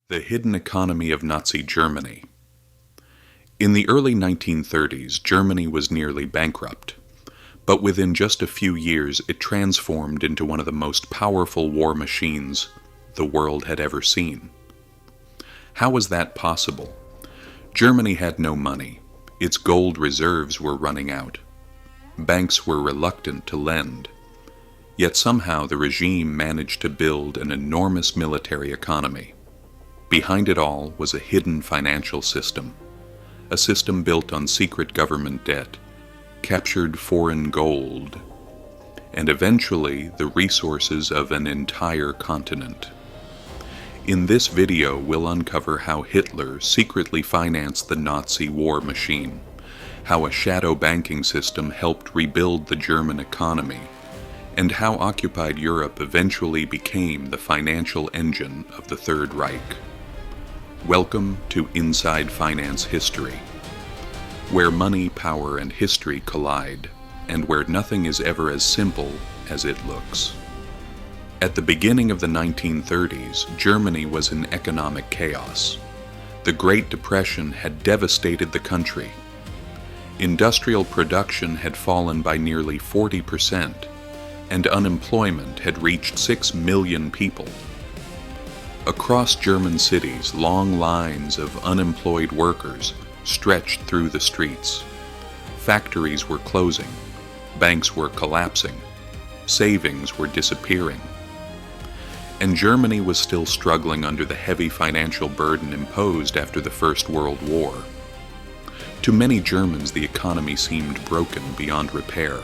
The hidden economy of Nazi Germany. In the early 1930s, Germany was nearly bankrupt, but within just a few years it transformed into one of the most powerful war machines the world had ever seen. How was that possible? Germany had no money. Its gold reserves were running out. Banks were reluctant to lend. Yet somehow the regime managed to build an enormous military economy. Behind it all was a hidden financial system, a system built on secret government debt, captured foreign gold, and eventually the resources of an entire continent. In this video, we'll uncover how Hitler secretly financed the Nazi war machine, how a shadow banking system helped rebuild the German economy, and how occupied Europe eventually became the financial engine of the Third Reich. Welcome to Inside Finance History, where money, power, and history collide, and where nothing is ever as simple as it looks. At the beginning of the 1930s, Germany was in economic chaos. The Great Depression had devastated the country. Industrial production had fallen by nearly 40%, and unemployment had reached 6 million people. Across German cities, long lines of unemployed workers stretched through the streets. Factories were closing, banks were collapsing, savings were disappearing. And Germany was still struggling under the heavy financial burden imposed after the First World War. To many Germans, the economy seemed broken beyond repair.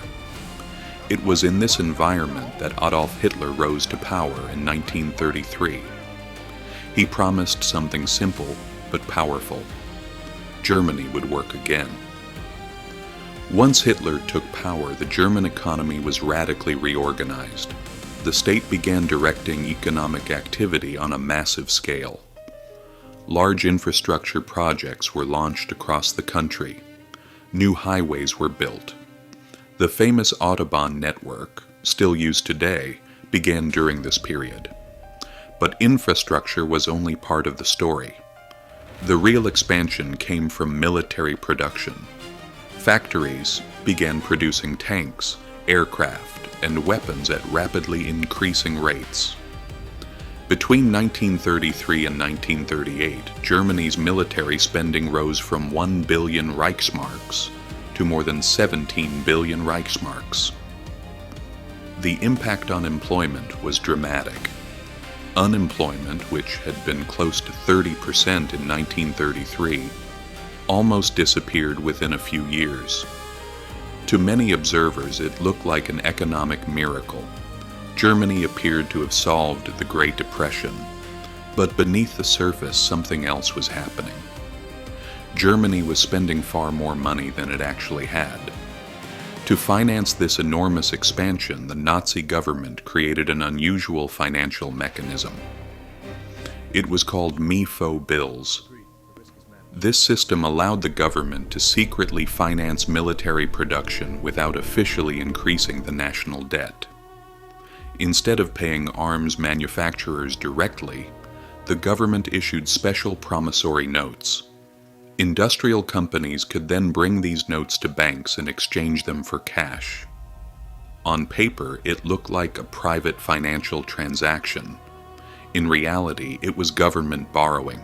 It was in this environment that Adolf Hitler rose to power in 1933. He promised something simple but powerful. Germany would work again. Once Hitler took power, the German economy was radically reorganized. The state began directing economic activity on a massive scale. Large infrastructure projects were launched across the country. New highways were built. The famous Autobahn network, still used today, began during this period. But infrastructure was only part of the story. The real expansion came from military production. Factories began producing tanks, aircraft, and weapons at rapidly increasing rates. Between 1933 and 1938, Germany's military spending rose from 1 billion Reichsmarks to more than 17 billion Reichsmarks. The impact on employment was dramatic. Unemployment, which had been close to 30% in 1933, almost disappeared within a few years. To many observers, it looked like an economic miracle. Germany appeared to have solved the Great Depression, but beneath the surface, something else was happening. Germany was spending far more money than it actually had. To finance this enormous expansion, the Nazi government created an unusual financial mechanism. It was called MEFO bills. This system allowed the government to secretly finance military production without officially increasing the national debt. Instead of paying arms manufacturers directly, the government issued special promissory notes. Industrial companies could then bring these notes to banks and exchange them for cash. On paper, it looked like a private financial transaction. In reality, it was government borrowing.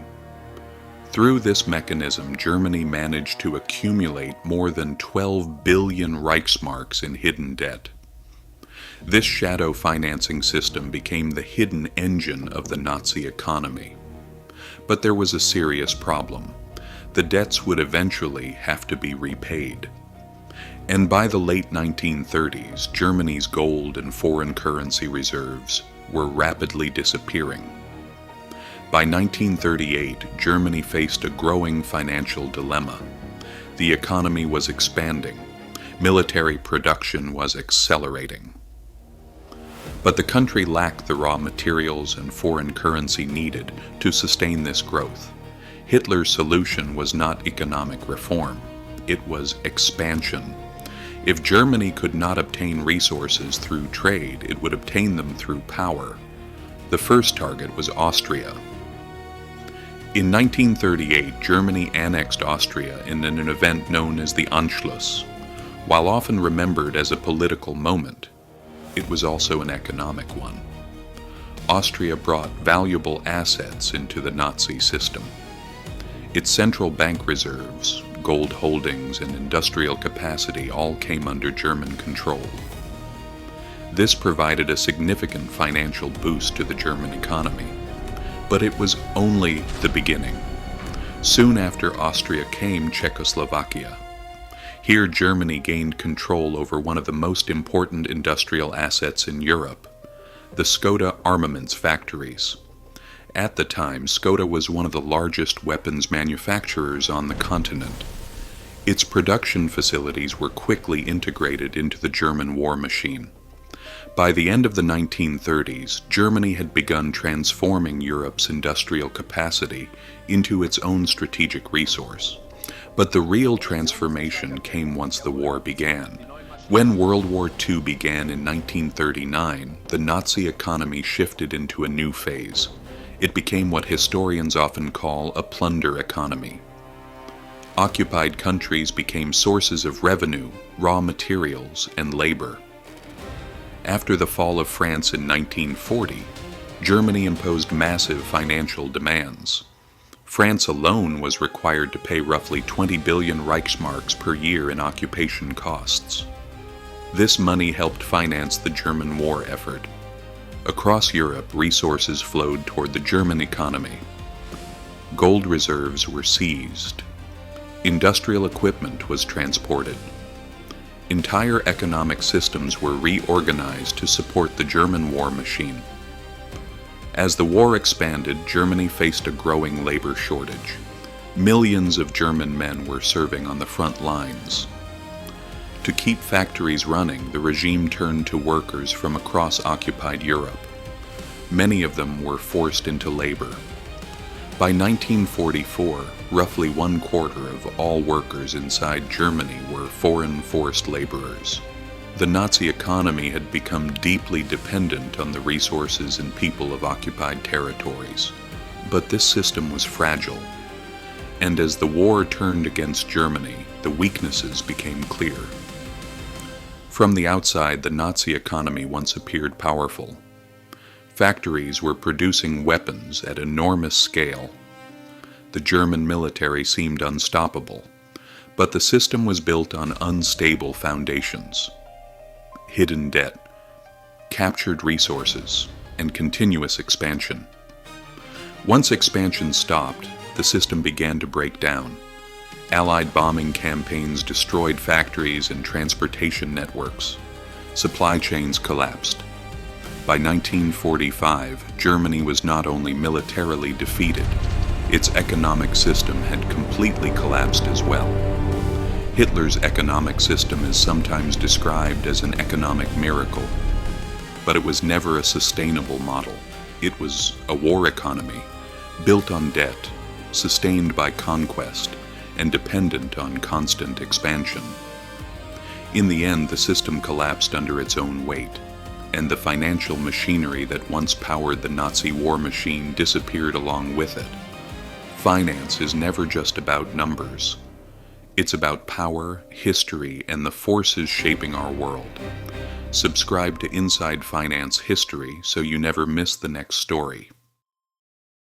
Through this mechanism, Germany managed to accumulate more than 12 billion Reichsmarks in hidden debt. This shadow financing system became the hidden engine of the Nazi economy. But there was a serious problem. The debts would eventually have to be repaid. And by the late 1930s, Germany's gold and foreign currency reserves were rapidly disappearing. By 1938, Germany faced a growing financial dilemma. The economy was expanding. Military production was accelerating. But the country lacked the raw materials and foreign currency needed to sustain this growth. Hitler's solution was not economic reform, it was expansion. If Germany could not obtain resources through trade, it would obtain them through power. The first target was Austria. In 1938, Germany annexed Austria in an event known as the Anschluss. While often remembered as a political moment, it was also an economic one. Austria brought valuable assets into the Nazi system. Its central bank reserves, gold holdings, and industrial capacity all came under German control. This provided a significant financial boost to the German economy. But it was only the beginning. Soon after Austria came Czechoslovakia. Here Germany gained control over one of the most important industrial assets in Europe, the Skoda armaments factories. At the time, Skoda was one of the largest weapons manufacturers on the continent. Its production facilities were quickly integrated into the German war machine. By the end of the 1930s, Germany had begun transforming Europe's industrial capacity into its own strategic resource. But the real transformation came once the war began. When World War II began in 1939, the Nazi economy shifted into a new phase. It became what historians often call a plunder economy. Occupied countries became sources of revenue, raw materials, and labor. After the fall of France in 1940, Germany imposed massive financial demands. France alone was required to pay roughly 20 billion Reichsmarks per year in occupation costs. This money helped finance the German war effort. Across Europe, resources flowed toward the German economy. Gold reserves were seized. Industrial equipment was transported. Entire economic systems were reorganized to support the German war machine. As the war expanded, Germany faced a growing labor shortage. Millions of German men were serving on the front lines. To keep factories running, the regime turned to workers from across occupied Europe. Many of them were forced into labor. By 1944, roughly 1/4 of all workers inside Germany were foreign forced laborers. The Nazi economy had become deeply dependent on the resources and people of occupied territories. But this system was fragile. And as the war turned against Germany, the weaknesses became clear. From the outside, the Nazi economy once appeared powerful. Factories were producing weapons at enormous scale. The German military seemed unstoppable, but the system was built on unstable foundations. Hidden debt, captured resources, and continuous expansion. Once expansion stopped, the system began to break down. Allied bombing campaigns destroyed factories and transportation networks. Supply chains collapsed. By 1945, Germany was not only militarily defeated, its economic system had completely collapsed as well. Hitler's economic system is sometimes described as an economic miracle, but it was never a sustainable model. It was a war economy, built on debt, sustained by conquest, and dependent on constant expansion. In the end, the system collapsed under its own weight, and the financial machinery that once powered the Nazi war machine disappeared along with it. Finance is never just about numbers. It's about power, history, and the forces shaping our world. Subscribe to Inside Finance History so you never miss the next story.